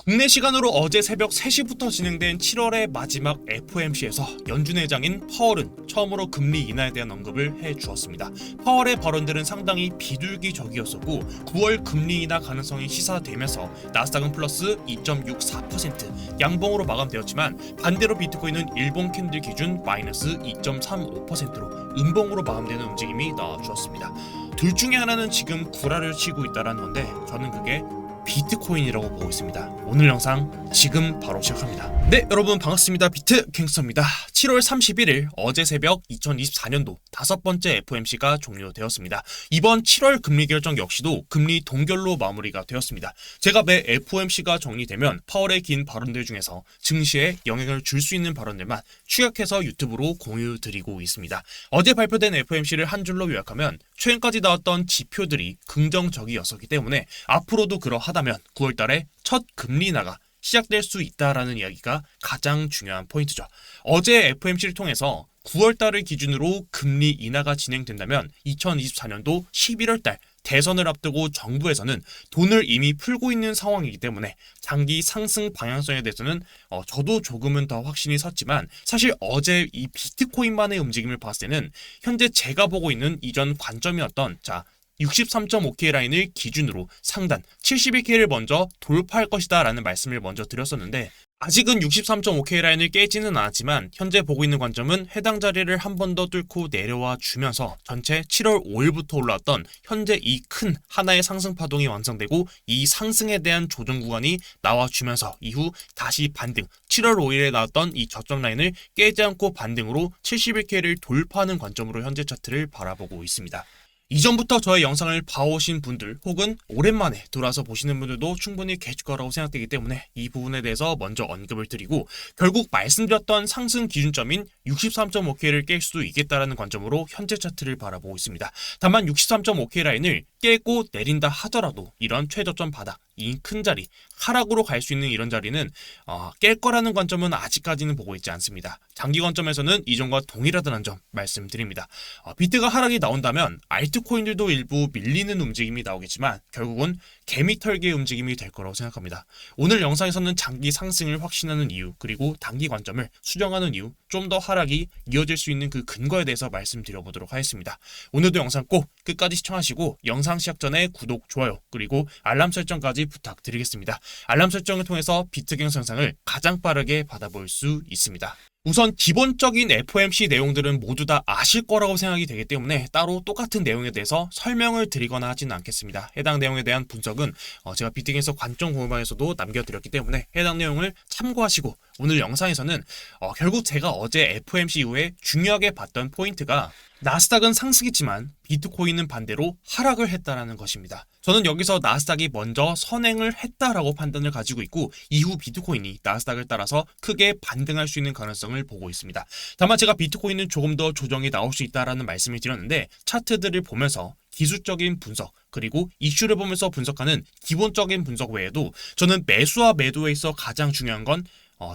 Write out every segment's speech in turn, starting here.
국내 시간으로 어제 새벽 3시부터 진행된 7월의 마지막 FOMC에서 연준 회장인 파월은 처음으로 금리 인하에 대한 언급을 해주었습니다. 파월의 발언들은 상당히 비둘기적이었었고 9월 금리 인하 가능성이 시사되면서 나스닥은 플러스 2.64% 양봉으로 마감되었지만 반대로 비트코인은 일본 캔들 기준 마이너스 2.35%로 음봉으로 마감되는 움직임이 나와주었습니다. 둘 중에 하나는 지금 구라를 치고 있다는 건데 저는 그게 비트코인이라고 보고 있습니다. 오늘 영상 지금 바로 시작합니다. 네, 여러분 반갑습니다. 비트갱스터입니다. 7월 31일 어제 새벽 2024년도 5번째 FOMC가 종료되었습니다. 이번 7월 금리 결정 역시도 금리 동결로 마무리가 되었습니다. 제가 매 FOMC가 정리되면 파월의 긴 발언들 중에서 증시에 영향을 줄 수 있는 발언들만 추격해서 유튜브로 공유드리고 있습니다. 어제 발표된 FOMC를 한 줄로 요약하면 최근까지 나왔던 지표들이 긍정적이었었기 때문에 앞으로도 그러하다면 9월달에 첫 금리 인하가 시작될 수 있다라는 이야기가 가장 중요한 포인트죠. 어제 FOMC를 통해서 9월달을 기준으로 금리 인하가 진행된다면 2024년도 11월달 대선을 앞두고 정부에서는 돈을 이미 풀고 있는 상황이기 때문에 장기 상승 방향성에 대해서는 저도 조금은 더 확신이 섰지만 사실 어제 이 비트코인만의 움직임을 봤을 때는 현재 제가 보고 있는 이전 관점이었던 63.5K 라인을 기준으로 상단 71K를 먼저 돌파할 것이다 라는 말씀을 먼저 드렸었는데 아직은 63.5K 라인을 깨지는 않았지만 현재 보고 있는 관점은 해당 자리를 한 번 더 뚫고 내려와 주면서 전체 7월 5일부터 올라왔던 현재 이 큰 하나의 상승 파동이 완성되고 이 상승에 대한 조정 구간이 나와주면서 이후 다시 반등 7월 5일에 나왔던 이 저점 라인을 깨지 않고 반등으로 71K를 돌파하는 관점으로 현재 차트를 바라보고 있습니다. 이전부터 저의 영상을 봐오신 분들 혹은 오랜만에 돌아서 보시는 분들도 충분히 계실 거라고 생각되기 때문에 이 부분에 대해서 먼저 언급을 드리고 결국 말씀드렸던 상승 기준점인 63.5K를 깰 수도 있겠다라는 관점으로 현재 차트를 바라보고 있습니다. 다만 63.5K 라인을 깨고 내린다 하더라도 이런 최저점 바닥 이 큰 자리 하락으로 갈 수 있는 이런 자리는 깰 거라는 관점은 아직까지는 보고 있지 않습니다. 장기 관점에서는 이전과 동일하다는 점 말씀드립니다. 비트가 하락이 나온다면 알트코인들도 일부 밀리는 움직임이 나오겠지만 결국은 개미털기의 움직임이 될 거라고 생각합니다. 오늘 영상에서는 장기 상승을 확신하는 이유 그리고 단기 관점을 수정하는 이유 좀 더 하락이 이어질 수 있는 그 근거에 대해서 말씀드려보도록 하겠습니다. 오늘도 영상 꼭 끝까지 시청하시고 영상 시작 전에 구독, 좋아요 그리고 알람 설정까지 부탁드리겠습니다. 알람 설정을 통해서 비트갱스 영상을 가장 빠르게 받아볼 수 있습니다. 우선 기본적인 FOMC 내용들은 모두 다 아실 거라고 생각이 되기 때문에 따로 똑같은 내용에 대해서 설명을 드리거나 하지는 않겠습니다. 해당 내용에 대한 분석은 제가 비트갱스 관점 공유방에서도 남겨드렸기 때문에 해당 내용을 참고하시고 오늘 영상에서는 결국 제가 어제 FOMC 이후에 중요하게 봤던 포인트가 나스닥은 상승했지만 비트코인은 반대로 하락을 했다라는 것입니다. 저는 여기서 나스닥이 먼저 선행을 했다라고 판단을 가지고 있고 이후 비트코인이 나스닥을 따라서 크게 반등할 수 있는 가능성을 보고 있습니다. 다만 제가 비트코인은 조금 더 조정이 나올 수 있다라는 말씀을 드렸는데 차트들을 보면서 기술적인 분석 그리고 이슈를 보면서 분석하는 기본적인 분석 외에도 저는 매수와 매도에 있어 가장 중요한 건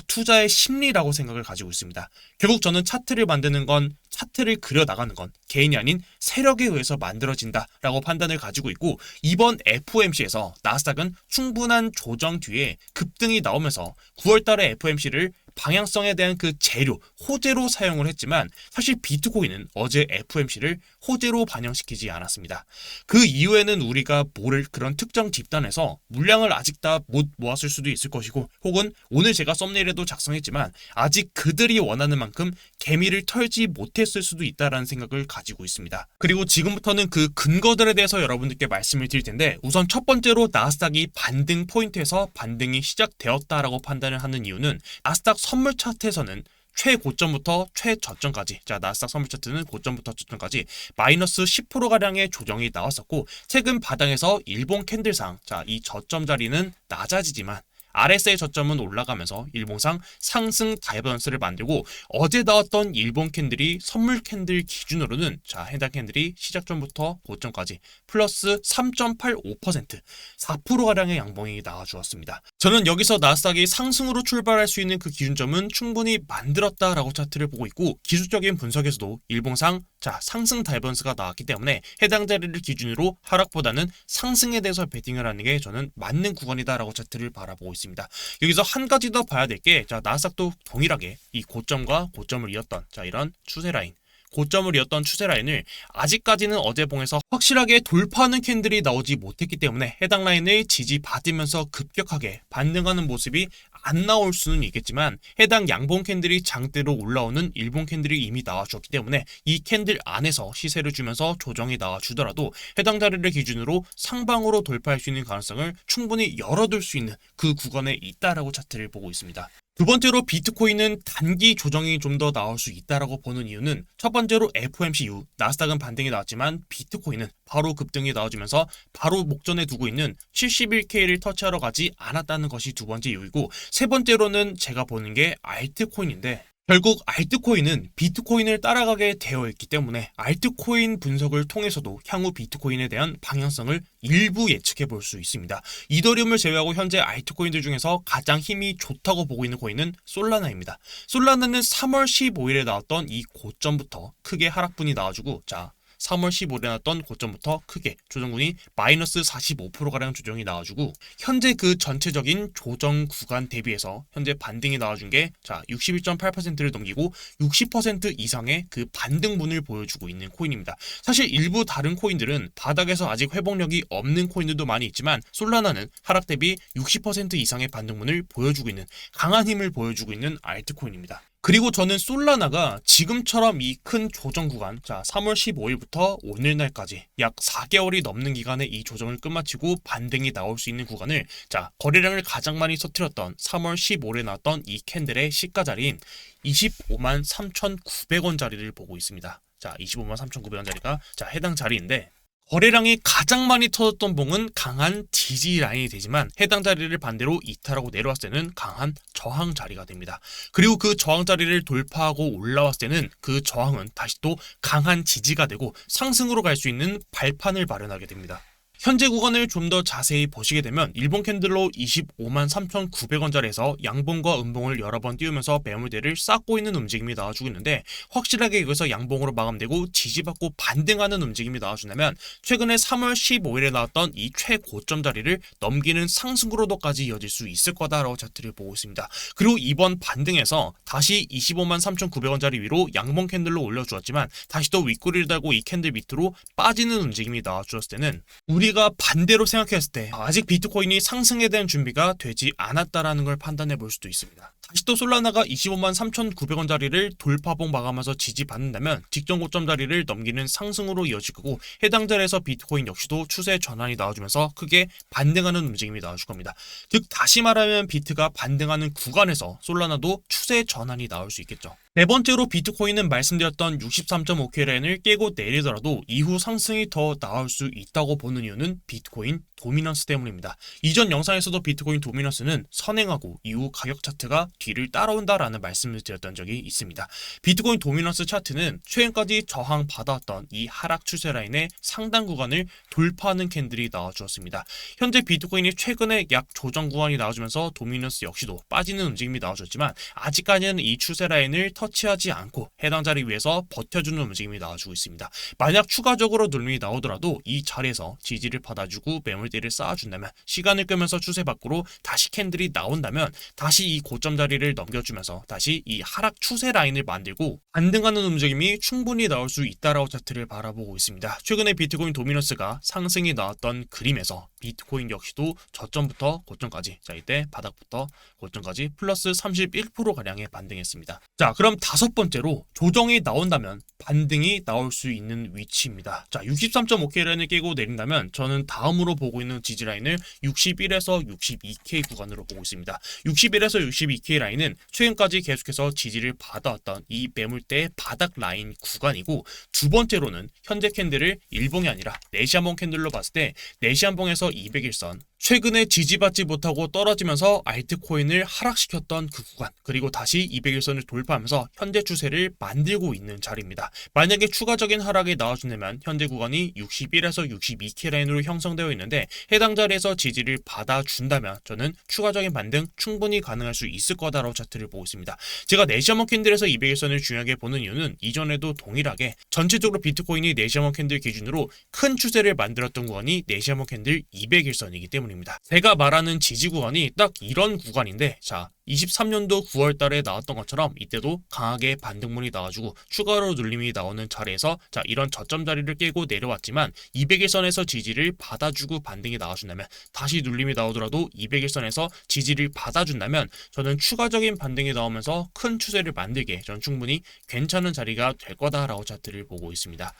투자의 심리라고 생각을 가지고 있습니다. 결국 저는 차트를 만드는 건 차트를 그려 나가는 건 개인이 아닌 세력에 의해서 만들어진다라고 판단을 가지고 있고 이번 FOMC에서 나스닥은 충분한 조정 뒤에 급등이 나오면서 9월달에 FOMC를 방향성에 대한 그 재료, 호재로 사용을 했지만 사실 비트코인은 어제 FOMC를 호재로 반영시키지 않았습니다. 그 이후에는 우리가 모를 그런 특정 집단에서 물량을 아직 다 못 모았을 수도 있을 것이고 혹은 오늘 제가 썸네일에도 작성했지만 아직 그들이 원하는 만큼 개미를 털지 못했을 수도 있다라는 생각을 가지고 있습니다. 그리고 지금부터는 그 근거들에 대해서 여러분들께 말씀을 드릴 텐데 우선 첫 번째로 나스닥이 반등 포인트에서 반등이 시작되었다라고 판단을 하는 이유는 나스닥 선물 차트에서는 최고점부터 최저점까지 나스닥 선물 차트는 고점부터 저점까지 마이너스 10%가량의 조정이 나왔었고 최근 바닥에서 일본 캔들상 이 저점 자리는 낮아지지만 RSI 저점은 올라가면서 일봉상 상승 다이버런스를 만들고 어제 나왔던 일본 캔들이 선물 캔들 기준으로는 해당 캔들이 시작점부터 고점까지 플러스 3.85% 4%가량의 양봉이 나와주었습니다. 저는 여기서 나스닥이 상승으로 출발할 수 있는 그 기준점은 충분히 만들었다라고 차트를 보고 있고 기술적인 분석에서도 일봉상 상승 다이버런스가 나왔기 때문에 해당 자리를 기준으로 하락보다는 상승에 대해서 베팅을 하는 게 저는 맞는 구간이다라고 차트를 바라보고 있습니다. 있습니다. 여기서 한 가지 더 봐야 될 게, 자, 나스닥도 동일하게 이 고점과 고점을 이었던, 자, 이런 추세 라인, 고점을 이었던 추세 라인을 아직까지는 어제 봉에서 확실하게 돌파하는 캔들이 나오지 못했기 때문에 해당 라인을 지지받으면서 급격하게 반등하는 모습이 안 나올 수는 있겠지만, 해당 양봉 캔들이 장대로 올라오는 일봉 캔들이 이미 나와주었기 때문에 이 캔들 안에서 시세를 주면서 조정이 나와주더라도 해당 자리를 기준으로 상방으로 돌파할 수 있는 가능성을 충분히 열어둘 수 있는 그 구간에 있다라고 차트를 보고 있습니다. 두 번째로 비트코인은 단기 조정이 좀 더 나올 수 있다라고 보는 이유는, 첫 번째로 FOMC 이후 나스닥은 반등이 나왔지만 비트코인은 바로 급등이 나와주면서 바로 목전에 두고 있는 71K를 터치하러 가지 않았다는 것이 두 번째 이유이고, 세 번째로는 제가 보는 게 알트코인인데, 결국 알트코인은 비트코인을 따라가게 되어 있기 때문에 알트코인 분석을 통해서도 향후 비트코인에 대한 방향성을 일부 예측해 볼 수 있습니다. 이더리움을 제외하고 현재 알트코인들 중에서 가장 힘이 좋다고 보고 있는 코인은 솔라나입니다. 솔라나는 3월 15일에 나왔던 이 고점부터 크게 하락분이 나와주고, 자, 3월 15일에 나왔던 고점부터 크게 조정군이 마이너스 45%가량 조정이 나와주고, 현재 그 전체적인 조정 구간 대비해서 현재 반등이 나와준 게, 자, 61.8%를 넘기고 60% 이상의 그 반등분을 보여주고 있는 코인입니다. 사실 일부 다른 코인들은 바닥에서 아직 회복력이 없는 코인들도 많이 있지만, 솔라나는 하락 대비 60% 이상의 반등분을 보여주고 있는, 강한 힘을 보여주고 있는 알트코인입니다. 그리고 저는 솔라나가 지금처럼 이 큰 조정 구간, 자, 3월 15일부터 오늘날까지 약 4개월이 넘는 기간에 이 조정을 끝마치고 반등이 나올 수 있는 구간을, 자, 거래량을 가장 많이 터뜨렸던 3월 15일에 나왔던 이 캔들의 시가 자리인 25만 3,900원짜리를 보고 있습니다. 자, 25만 3,900원짜리가 자, 해당 자리인데, 거래량이 가장 많이 터졌던 봉은 강한 지지 라인이 되지만 해당 자리를 반대로 이탈하고 내려왔을 때는 강한 저항 자리가 됩니다. 그리고 그 저항 자리를 돌파하고 올라왔을 때는 그 저항은 다시 또 강한 지지가 되고 상승으로 갈 수 있는 발판을 마련하게 됩니다. 현재 구간을 좀 더 자세히 보시게 되면 일본 캔들로 25만 3,900원짜리에서 양봉과 음봉을 여러 번 띄우면서 매물대를 쌓고 있는 움직임이 나와주고 있는데, 확실하게 여기서 양봉으로 마감되고 지지받고 반등하는 움직임이 나와준다면 최근에 3월 15일에 나왔던 이 최고점 자리를 넘기는 상승으로도까지 이어질 수 있을 거다라고 차트를 보고 있습니다. 그리고 이번 반등에서 다시 25만 3,900원짜리 위로 양봉 캔들로 올려주었지만 다시 또 윗꼬리를 달고 이 캔들 밑으로 빠지는 움직임이 나와주었을 때는, 우리가 반대로 생각했을 때 아직 비트코인이 상승에 대한 준비가 되지 않았다라는 걸 판단해 볼 수도 있습니다. 다시 또 솔라나가 25만 3,900원짜리를 돌파봉 마감해서 지지받는다면 직전 고점 자리를 넘기는 상승으로 이어질 거고, 해당 자리에서 비트코인 역시도 추세 전환이 나와주면서 크게 반등하는 움직임이 나와줄 겁니다. 즉 다시 말하면 비트가 반등하는 구간에서 솔라나도 추세 전환이 나올 수 있겠죠. 네 번째로 비트코인은 말씀드렸던 63.5K 라인을 깨고 내리더라도 이후 상승이 더 나올 수 있다고 보는 이유는 비트코인 도미넌스 때문입니다. 이전 영상에서도 비트코인 도미넌스는 선행하고 이후 가격 차트가 뒤를 따라온다라는 말씀을 드렸던 적이 있습니다. 비트코인 도미넌스 차트는 최근까지 저항 받아왔던 이 하락 추세 라인의 상단 구간을 돌파하는 캔들이 나와주었습니다. 현재 비트코인이 최근에 약 조정 구간이 나와주면서 도미넌스 역시도 빠지는 움직임이 나와줬지만 아직까지는 이 추세 라인을 터치하지 않고 해당 자리 위에서 버텨주는 움직임이 나와주고 있습니다. 만약 추가적으로 눌림이 나오더라도 이 자리에서 지지를 받아주고 매물대를 쌓아준다면, 시간을 끄면서 추세 밖으로 다시 캔들이 나온다면 다시 이 고점 자리를 넘겨주면서 다시 이 하락 추세 라인을 만들고 반등하는 움직임이 충분히 나올 수 있다라고 차트를 바라보고 있습니다. 최근에 비트코인 도미넌스가 상승이 나왔던 그림에서 비트코인 역시도 저점부터 고점까지, 자, 이때 바닥부터 고점까지 플러스 31%가량의 반등했습니다. 자, 그럼 다섯 번째로 조정이 나온다면 반등이 나올 수 있는 위치입니다. 자, 63.5K 라인을 깨고 내린다면 저는 다음으로 보고 있는 지지 라인을 61에서 62K 구간으로 보고 있습니다. 61에서 62K 라인은 최근까지 계속해서 지지를 받아왔던 이 매물대의 바닥 라인 구간이고, 두 번째로는 현재 캔들을 일봉이 아니라 네시안봉 캔들로 봤을 때 네시안봉에서 200일선, 최근에 지지받지 못하고 떨어지면서 알트코인을 하락시켰던 그 구간, 그리고 다시 200일선을 돌파하면서 현재 추세를 만들고 있는 자리입니다. 만약에 추가적인 하락이 나와준다면 현재 구간이 61에서 62K 라인으로 형성되어 있는데, 해당 자리에서 지지를 받아준다면 저는 추가적인 반등 충분히 가능할 수 있을 거다라고 차트를 보고 있습니다. 제가 네시아몬 캔들에서 200일선을 중요하게 보는 이유는 이전에도 동일하게 전체적으로 비트코인이 네시아몬 캔들 기준으로 큰 추세를 만들었던 구간이 네시아몬 캔들 200일선이기 때문입니다. 때문입니다. 제가 말하는 지지 구간이 딱 이런 구간인데, 자 23년도 9월 달에 나왔던 것처럼 이때도 강하게 반등문이 나와주고 추가로 눌림이 나오는 자리에서 자 이런 저점 자리를 깨고 내려왔지만 200일선에서 지지를 받아주고 반등이 나와준다면, 다시 눌림이 나오더라도 200일선에서 지지를 받아준다면 저는 추가적인 반등이 나오면서 큰 추세를 만들게 전 충분히 괜찮은 자리가 될 거다라고 차트를 보고 있습니다.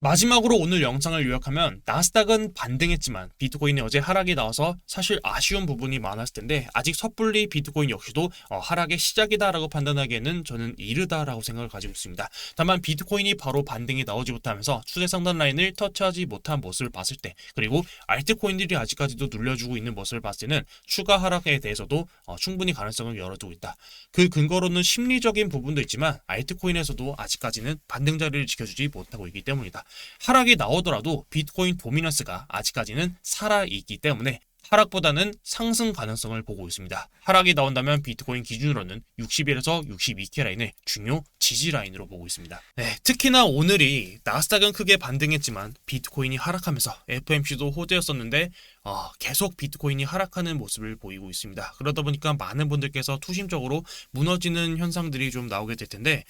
마지막으로 오늘 영상을 요약하면, 나스닥은 반등했지만 비트코인이 어제 하락이 나와서 사실 아쉬운 부분이 많았을 텐데, 아직 섣불리 비트코인 역시도 하락의 시작이다라고 판단하기에는 저는 이르다라고 생각을 가지고 있습니다. 다만 비트코인이 바로 반등이 나오지 못하면서 추세 상단 라인을 터치하지 못한 모습을 봤을 때, 그리고 알트코인들이 아직까지도 눌려주고 있는 모습을 봤을 때는 추가 하락에 대해서도 충분히 가능성을 열어두고 있다. 그 근거로는 심리적인 부분도 있지만 알트코인에서도 아직까지는 반등 자리를 지켜주지 못하고 있기 때문이다. 하락이 나오더라도 비트코인 도미넌스가 아직까지는 살아있기 때문에 하락보다는 상승 가능성을 보고 있습니다. 하락이 나온다면 비트코인 기준으로는 60일에서 62K 라인을 중요 지지 라인으로 보고 있습니다. 네, 특히나 오늘이 나스닥은 크게 반등했지만 비트코인이 하락하면서 FOMC도 호재였었는데 계속 비트코인이 하락하는 모습을 보이고 있습니다. 그러다 보니까 많은 분들께서 투심적으로 무너지는 현상들이 좀 나오게 될 텐데,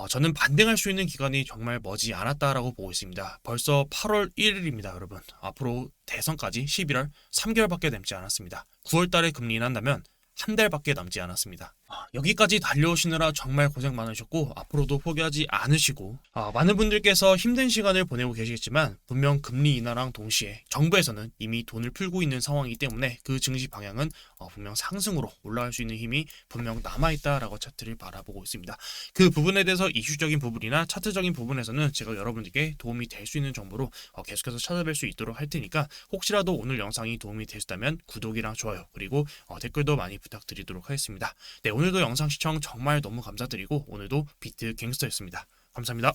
저는 반등할 수 있는 기간이 정말 머지 않았다라고 보고 있습니다. 벌써 8월 1일입니다, 여러분. 앞으로 대선까지 11월 3개월밖에 남지 않았습니다. 9월 달에 금리 인한다면 한 달밖에 남지 않았습니다. 여기까지 달려오시느라 정말 고생 많으셨고 앞으로도 포기하지 않으시고, 많은 분들께서 힘든 시간을 보내고 계시겠지만 분명 금리 인하랑 동시에 정부에서는 이미 돈을 풀고 있는 상황이기 때문에 그 증시 방향은 분명 상승으로 올라갈 수 있는 힘이 분명 남아있다라고 차트를 바라보고 있습니다. 그 부분에 대해서 이슈적인 부분이나 차트적인 부분에서는 제가 여러분들께 도움이 될 수 있는 정보로 계속해서 찾아뵐 수 있도록 할 테니까, 혹시라도 오늘 영상이 도움이 되셨다면 구독이랑 좋아요 그리고 댓글도 많이 부탁드리도록 하겠습니다. 네, 오늘도 영상 시청 정말 너무 감사드리고 오늘도 비트 갱스터였습니다. 감사합니다.